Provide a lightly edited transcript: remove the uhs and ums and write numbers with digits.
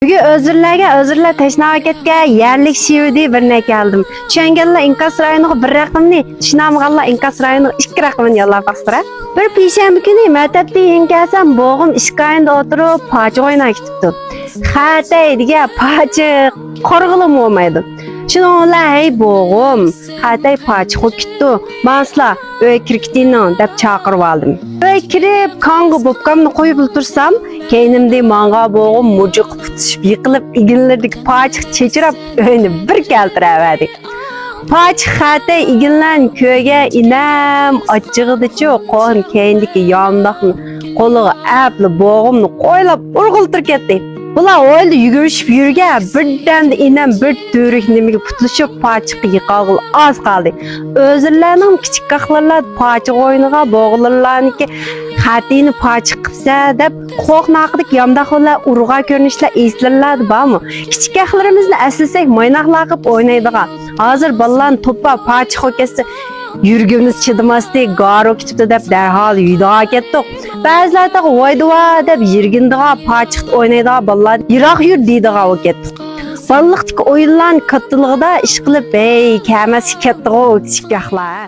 Bugün özürler teşnavaketge yerlik şivdi birine geldim. Çengelle İnkas rayonu bir raqamni, Çinamgalla İnkas rayonu iki raqamni yollab bastira. Bir peyşembe kuni maktabda yenkasam bo'g'im ishkayinda o'tirib pochi o'ynab ketibdi. Xatay degan pochi qorg'ilim bo'lmaydi. Shuninglar hey bo'g'im, Xatay pochi qo'yib ketdi. Manslar uy kirkitingni deb chaqirib oldim. Uy kirib, kongo bo'pkamni qo'yib o'tirsam, keynimde manga bo'g'im mujiq tutishib yiqilib, iginlardik pochi chechirab uyni bir keltiraverdi. Pochi Xatay iginlan ko'yga inam achchig'idichu qo'lin keyindiki yondoqni qo'liga apli bo'g'imni qo'ylab urg'iltirib ketdi. Bular o'yldi yugurishib yurgan birdan inam bir to'rik nimaga putlashib pochiga yiqog'il oz qoldi. O'zlarning kichik qahlarlar pochi o'yiniga bo'g'illarniki Xatayni pochi qilsa deb qo'rqnaqdik yomdoqlar urg'a ko'rinishlar eslarlar bormi? Kichik qahlarimizni aslasak mo'ynoqlar qilib o'ynaydigan. Hozir bolalarni to'ppa pochi qo'kasi yurgimiz chidamasdi, garo ketibdi deb darhol uyda ketdik. Ba'zilarda voydiva deb yirgindiga pochi o'ynaydigan bolalar yiroq yur deydigan ketdik. Bolalikdagi o'yinlar kattaligida ish qilib, kamas ketdi kichik qahlar.